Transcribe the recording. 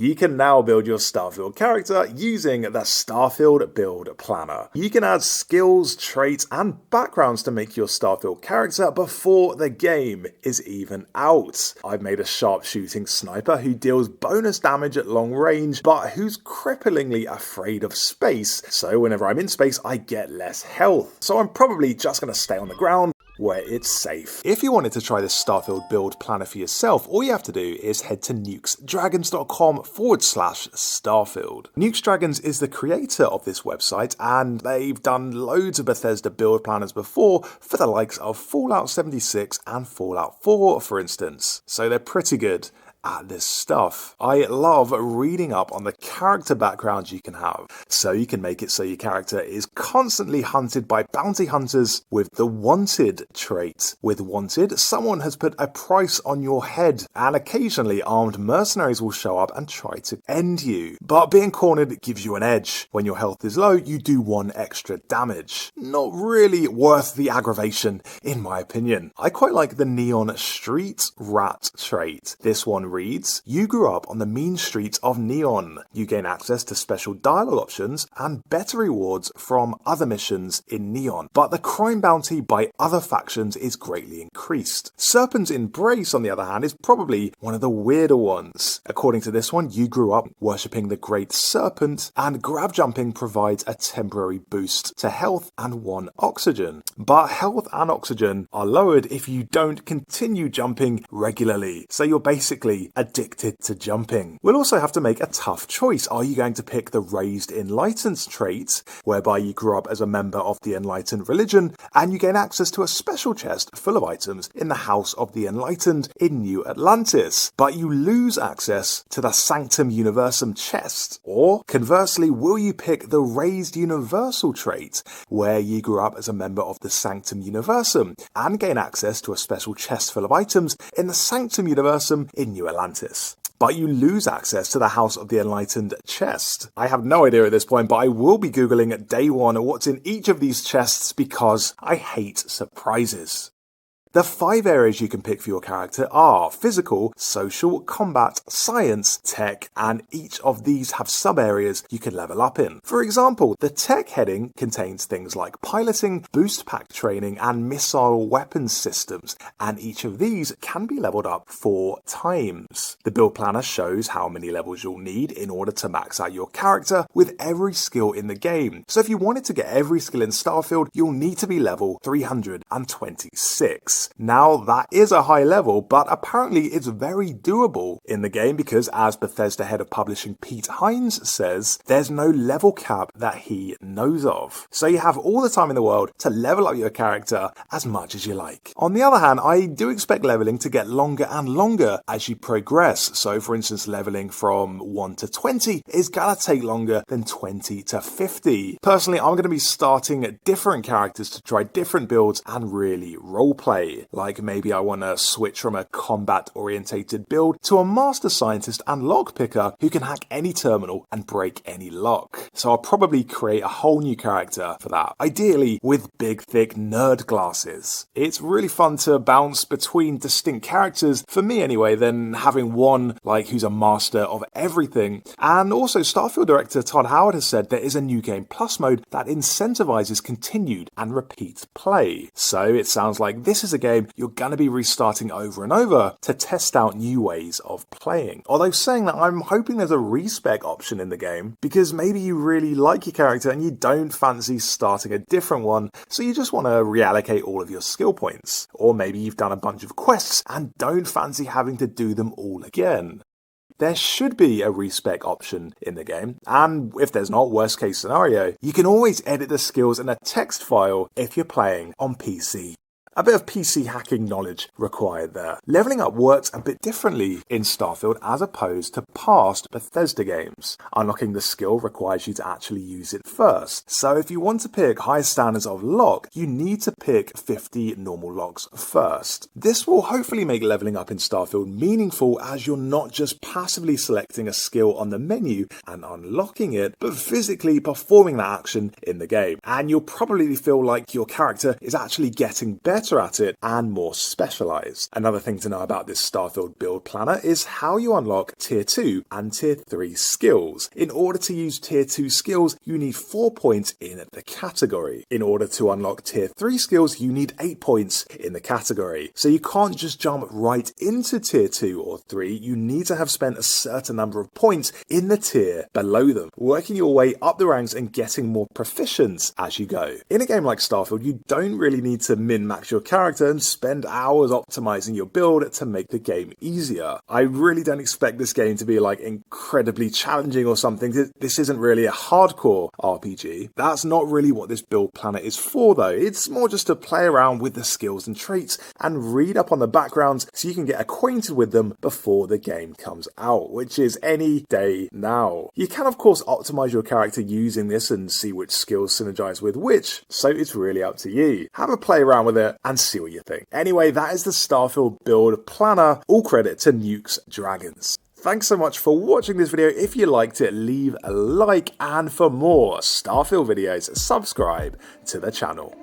You can now build your Starfield character using the Starfield Build Planner. You can add skills, traits, and backgrounds to make your Starfield character before the game is even out. I've made a sharpshooting sniper who deals bonus damage at long range, but who's cripplingly afraid of space, so whenever I'm in space I get less health. So I'm probably just going to stay on the ground where it's safe. If you wanted to try this Starfield Build Planner for yourself, all you have to do is head to nukesdragons.com/Starfield. Nukes Dragons is the creator of this website, and they've done loads of Bethesda build planners before for the likes of Fallout 76 and Fallout 4, for instance. So they're pretty good at this stuff. I love reading up on the character backgrounds you can have, so you can make it so your character is constantly hunted by bounty hunters with the wanted trait. With wanted, someone has put a price on your head, and occasionally armed mercenaries will show up and try to end you. But being cornered gives you an edge. When your health is low, you do 1 extra damage. Not really worth the aggravation, in my opinion. I quite like the Neon Street Rat trait. This one reads, you grew up on the mean streets of Neon. You gain access to special dialogue options and better rewards from other missions in Neon, but the crime bounty by other factions is greatly increased. Serpent's Embrace, on the other hand, is probably one of the weirder ones. According to this one, you grew up worshipping the Great Serpent, and grab jumping provides a temporary boost to health and 1 oxygen. But health and oxygen are lowered if you don't continue jumping regularly, so you're basically addicted to jumping. We'll also have to make a tough choice. Are you going to pick the Raised Enlightened trait, whereby you grew up as a member of the Enlightened religion and you gain access to a special chest full of items in the House of the Enlightened in New Atlantis, but you lose access to the Sanctum Universum chest? Or conversely, will you pick the Raised Universal trait, where you grew up as a member of the Sanctum Universum and gain access to a special chest full of items in the Sanctum Universum in New Atlantis, but you lose access to the House of the Enlightened chest? I have no idea at this point, but I will be Googling at day one what's in each of these chests because I hate surprises. The 5 areas you can pick for your character are physical, social, combat, science, tech, and each of these have sub-areas you can level up in. For example, the tech heading contains things like piloting, boost pack training, and missile weapons systems, and each of these can be leveled up 4 times. The build planner shows how many levels you'll need in order to max out your character with every skill in the game. So if you wanted to get every skill in Starfield, you'll need to be level 326. Now that is a high level, but apparently it's very doable in the game because, as Bethesda head of publishing Pete Hines says, there's no level cap that he knows of. So you have all the time in the world to level up your character as much as you like. On the other hand, I do expect leveling to get longer and longer as you progress. So for instance, leveling from 1 to 20 is gonna take longer than 20 to 50. Personally, I'm gonna be starting at different characters to try different builds and really roleplay. Like maybe I want to switch from a combat-orientated build to a master scientist and lockpicker who can hack any terminal and break any lock. So I'll probably create a whole new character for that, ideally with big, thick nerd glasses. It's really fun to bounce between distinct characters, for me anyway, than having one like who's a master of everything. And also, Starfield director Todd Howard has said there is a new game plus mode that incentivizes continued and repeat play. So it sounds like this is a game you're going to be restarting over and over to test out new ways of playing. Although saying that, I'm hoping there's a respec option in the game, because maybe you really like your character and you don't fancy starting a different one, so you just want to reallocate all of your skill points. Or maybe you've done a bunch of quests and don't fancy having to do them all again. There should be a respec option in the game, and if there's not, worst case scenario, you can always edit the skills in a text file if you're playing on PC. A bit of PC hacking knowledge required there. Leveling up works a bit differently in Starfield as opposed to past Bethesda games. Unlocking the skill requires you to actually use it first. So if you want to pick high standards of lock, you need to pick 50 normal locks first. This will hopefully make leveling up in Starfield meaningful, as you're not just passively selecting a skill on the menu and unlocking it, but physically performing that action in the game. And you'll probably feel like your character is actually getting better better at it and more specialized. Another thing to know about this Starfield Build Planner is how you unlock Tier 2 and Tier 3 skills. In order to use Tier 2 skills, you need 4 points in the category. In order to unlock Tier 3 skills, you need 8 points in the category. So you can't just jump right into Tier 2 or 3, you need to have spent a certain number of points in the tier below them, working your way up the ranks and getting more proficient as you go. In a game like Starfield, you don't really need to min-max your character and spend hours optimizing your build to make the game easier. I really don't expect this game to be like incredibly challenging or something. This isn't really a hardcore RPG. That's not really what this build planner is for though. It's more just to play around with the skills and traits and read up on the backgrounds so you can get acquainted with them before the game comes out, which is any day now. You can of course optimize your character using this and see which skills synergize with which, so it's really up to you. Have a play around with it and see what you think. Anyway, that is the Starfield Build Planner. All credit to Nukes Dragons. Thanks so much for watching this video. If you liked it, leave a like, and for more Starfield videos, subscribe to the channel.